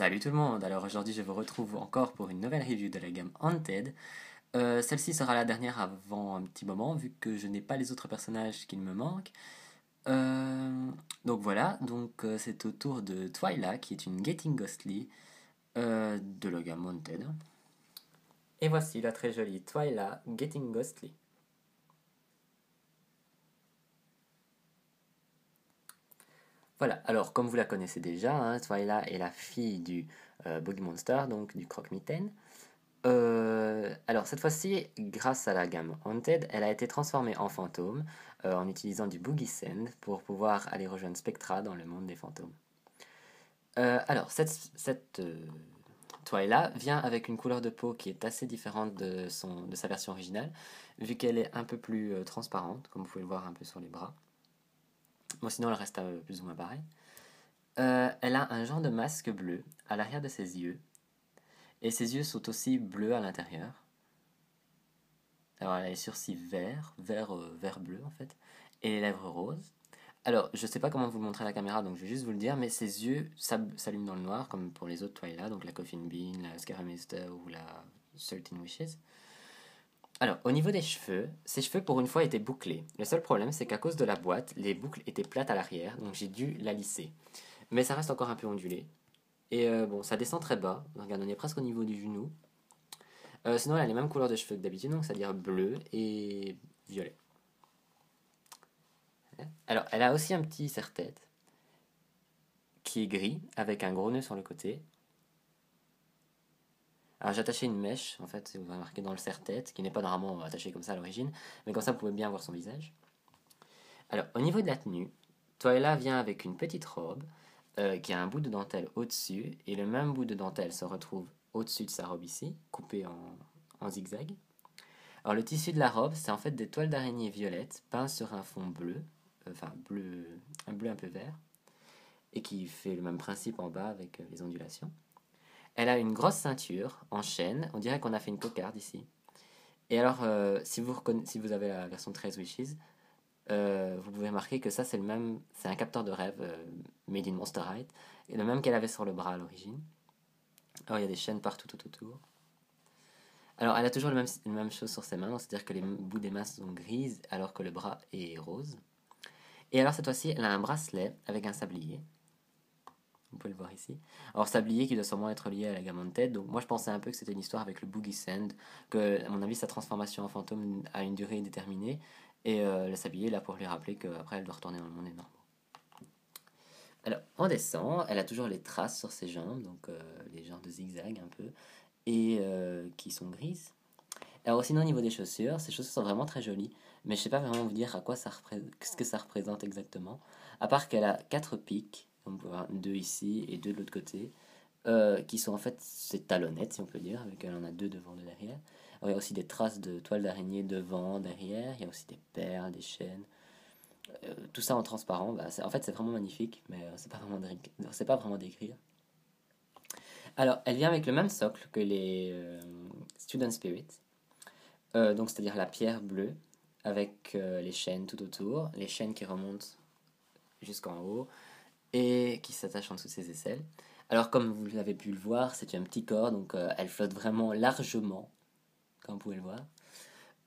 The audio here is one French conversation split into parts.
Salut tout le monde, alors aujourd'hui je vous retrouve encore pour une nouvelle review de la gamme Haunted. Celle-ci sera la dernière avant un petit moment vu que je n'ai pas les autres personnages qui me manquent. Euh, donc voilà, c'est au tour de Twyla qui est une Getting Ghostly de la gamme Haunted. Et voici la très jolie Twyla Getting Ghostly. Voilà, alors comme vous la connaissez déjà, hein, Twyla est la fille du Boogie Monster, donc du Croque-Mitaine. Alors cette fois-ci, grâce à la gamme Haunted, elle a été transformée en fantôme en utilisant du Boogie Sand pour pouvoir aller rejoindre Spectra dans le monde des fantômes. Alors cette toile-là vient avec une couleur de peau qui est assez différente de sa version originale, vu qu'elle est un peu plus transparente, comme vous pouvez le voir un peu sur les bras. Bon, sinon elle reste plus ou moins pareil. Elle a un genre de masque bleu à l'arrière de ses yeux, et ses yeux sont aussi bleus à l'intérieur. Alors, elle a les sourcils vert bleu en fait, et les lèvres roses. Alors, je sais pas comment vous le montrer à la caméra, donc je vais juste vous le dire, mais ses yeux s'allument dans le noir, comme pour les autres Twilight, donc la Coffin Bean, la Scaramouster ou la 13 Wishes. Alors, au niveau des cheveux, ses cheveux pour une fois étaient bouclés. Le seul problème, c'est qu'à cause de la boîte, les boucles étaient plates à l'arrière, donc j'ai dû la lisser. Mais ça reste encore un peu ondulé. Et bon, ça descend très bas, regarde, on est presque au niveau du genou. Sinon, elle a les mêmes couleurs de cheveux que d'habitude, donc c'est-à-dire bleu et violet. Alors, elle a aussi un petit serre-tête qui est gris avec un gros nœud sur le côté. Alors, j'ai attaché une mèche, en fait, vous remarquez dans le serre-tête, qui n'est pas normalement attaché comme ça à l'origine, mais comme ça, vous pouvez bien voir son visage. Alors, au niveau de la tenue, Twyla vient avec une petite robe qui a un bout de dentelle au-dessus, et le même bout de dentelle se retrouve au-dessus de sa robe ici, coupé en zigzag. Alors le tissu de la robe, c'est en fait des toiles d'araignée violettes peintes sur un fond bleu, un bleu un peu vert, et qui fait le même principe en bas avec les ondulations. Elle a une grosse ceinture en chaîne, on dirait qu'on a fait une cocarde ici. Et alors, si vous avez la version 13 Wishes, vous pouvez remarquer que ça c'est un capteur de rêve made in Monster High, et le même qu'elle avait sur le bras à l'origine. Alors il y a des chaînes partout tout autour. Alors, elle a toujours la même chose sur ses mains, c'est-à-dire que les bouts des mains sont grises alors que le bras est rose. Et alors, cette fois-ci, elle a un bracelet avec un sablier. Vous pouvez le voir ici. Alors, sablier qui doit sûrement être lié à la gamme de tête. Donc, moi, je pensais un peu que c'était une histoire avec le Boogie Sand, que, à mon avis, sa transformation en fantôme a une durée déterminée. Et le sablier est là pour lui rappeler qu'après, elle doit retourner dans le monde énorme. Alors, on descend, elle a toujours les traces sur ses jambes, donc les genres de zigzag un peu, et qui sont grises. Alors sinon au niveau des chaussures, ces chaussures sont vraiment très jolies, mais je sais pas vraiment vous dire à quoi ce que ça représente exactement. À part qu'elle a quatre pics, on peut voir deux ici et deux de l'autre côté, qui sont en fait ses talonnettes si on peut dire, avec elle en a deux devant, deux derrière. Alors, il y a aussi des traces de toile d'araignée devant, derrière, il y a aussi des perles, des chaînes, tout ça en transparent. Bah, en fait c'est vraiment magnifique, mais c'est pas vraiment décrire. Alors elle vient avec le même socle que les Student Spirit. Donc c'est-à-dire la pierre bleue avec les chaînes tout autour, les chaînes qui remontent jusqu'en haut et qui s'attachent en dessous de ses aisselles. Alors comme vous l'avez pu le voir, c'est un petit corps, donc elle flotte vraiment largement, comme vous pouvez le voir.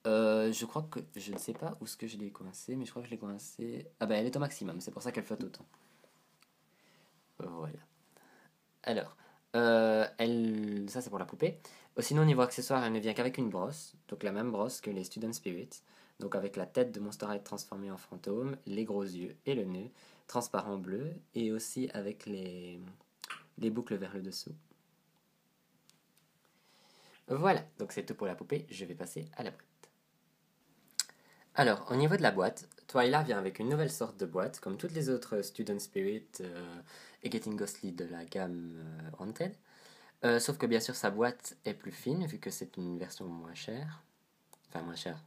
Je crois que, je ne sais pas où est-ce que je l'ai coincé, mais je crois que je l'ai coincé... Ah bah elle est au maximum, c'est pour ça qu'elle flotte autant. Voilà. Alors, ça c'est pour la poupée. Sinon, au niveau accessoire, elle ne vient qu'avec une brosse, donc la même brosse que les Student Spirit, donc avec la tête de Monster High transformée en fantôme, les gros yeux et le nœud, transparent bleu, et aussi avec les boucles vers le dessous. Voilà, donc c'est tout pour la poupée, je vais passer à la boîte. Alors, au niveau de la boîte, Twyla vient avec une nouvelle sorte de boîte, comme toutes les autres Student Spirit et Getting Ghostly de la gamme Haunted. Sauf que bien sûr sa boîte est plus fine vu que c'est une version moins chère. Enfin moins chère,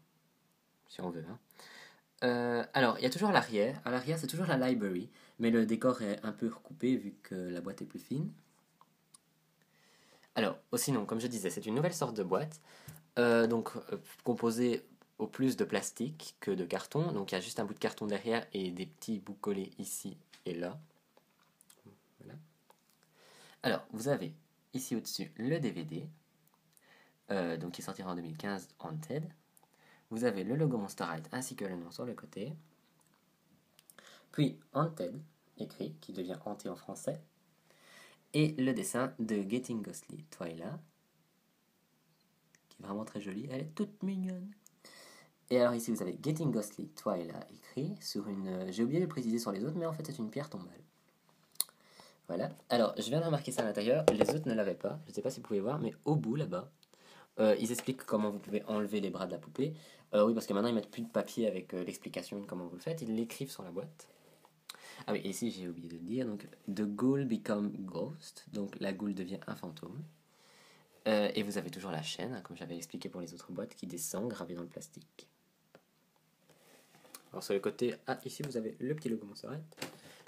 si on veut. Hein. Alors, il y a toujours l'arrière. À l'arrière, c'est toujours la library, mais le décor est un peu recoupé vu que la boîte est plus fine. Alors, sinon, comme je disais, c'est une nouvelle sorte de boîte, composée au plus de plastique que de carton. Donc, il y a juste un bout de carton derrière et des petits bouts collés ici et là. Voilà. Alors, vous avez ici au-dessus le DVD, donc qui sortira en 2015, Haunted. Vous avez le logo Monster High ainsi que le nom sur le côté. Puis Haunted, écrit, qui devient hanté en français. Et le dessin de Getting Ghostly Twyla, qui est vraiment très jolie. Elle est toute mignonne. Et alors ici vous avez Getting Ghostly Twyla écrit sur une... J'ai oublié de le préciser sur les autres, mais en fait c'est une pierre tombale. Voilà. Alors je viens de remarquer ça à l'intérieur, les autres ne l'avaient pas. Je ne sais pas si vous pouvez voir, mais au bout là-bas, ils expliquent comment vous pouvez enlever les bras de la poupée. Oui, parce que maintenant ils mettent plus de papier avec l'explication de comment vous le faites, ils l'écrivent sur la boîte. Ah oui, et ici j'ai oublié de le dire, donc The Ghoul become Ghost, donc la goule devient un fantôme. Et vous avez toujours la chaîne, hein, comme j'avais expliqué pour les autres boîtes, qui descend gravée dans le plastique. Alors sur le côté, ah ici vous avez le petit logo Monster High.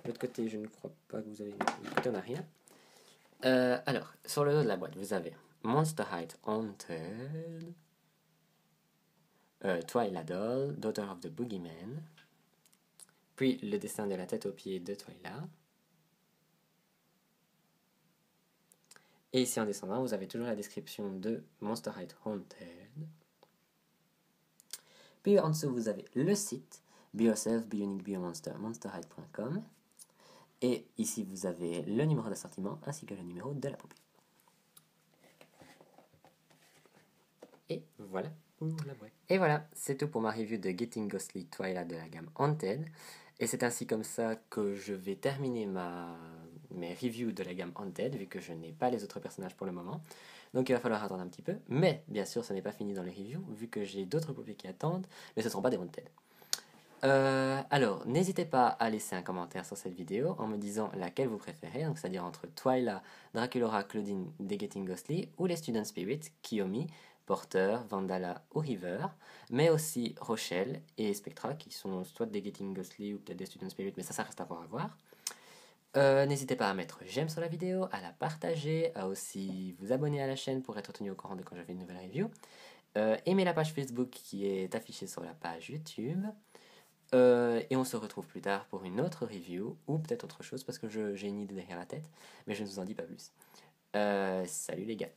De l'autre côté, je ne crois pas que vous avez, de l'autre côté on n'a rien. Alors, sur le dos de la boîte, vous avez Monster High Haunted, Twyla Doll, Daughter of the Boogeyman, puis le dessin de la tête aux pieds de Twyla. Et ici en descendant, vous avez toujours la description de Monster High Haunted. Puis en dessous, vous avez le site Be Yourself, Be Unique, Be a Monster, monsterhide.com. Et ici, vous avez le numéro d'assortiment ainsi que le numéro de la poupée. Et voilà pour la boîte. Et voilà, c'est tout pour ma review de Getting Ghostly Twyla de la gamme Haunted. Et c'est ainsi comme ça que je vais terminer mes reviews de la gamme Haunted, vu que je n'ai pas les autres personnages pour le moment. Donc il va falloir attendre un petit peu. Mais bien sûr, ce n'est pas fini dans les reviews, vu que j'ai d'autres poupées qui attendent, mais ce ne seront pas des Haunted. Alors, n'hésitez pas à laisser un commentaire sur cette vidéo en me disant laquelle vous préférez, donc c'est-à-dire entre Twyla, Draculaura, Claudine des Getting Ghostly ou les Student Spirits, Kiyomi, Porter, Vandala ou River, mais aussi Rochelle et Spectra qui sont soit des Getting Ghostly ou peut-être des Student Spirits, mais ça reste à voir. N'hésitez pas à mettre j'aime sur la vidéo, à la partager, à aussi vous abonner à la chaîne pour être tenu au courant de quand je fais une nouvelle review. Aimez la page Facebook qui est affichée sur la page YouTube. Et on se retrouve plus tard pour une autre review, ou peut-être autre chose, parce que j'ai une idée derrière la tête, mais je ne vous en dis pas plus. Salut les gars!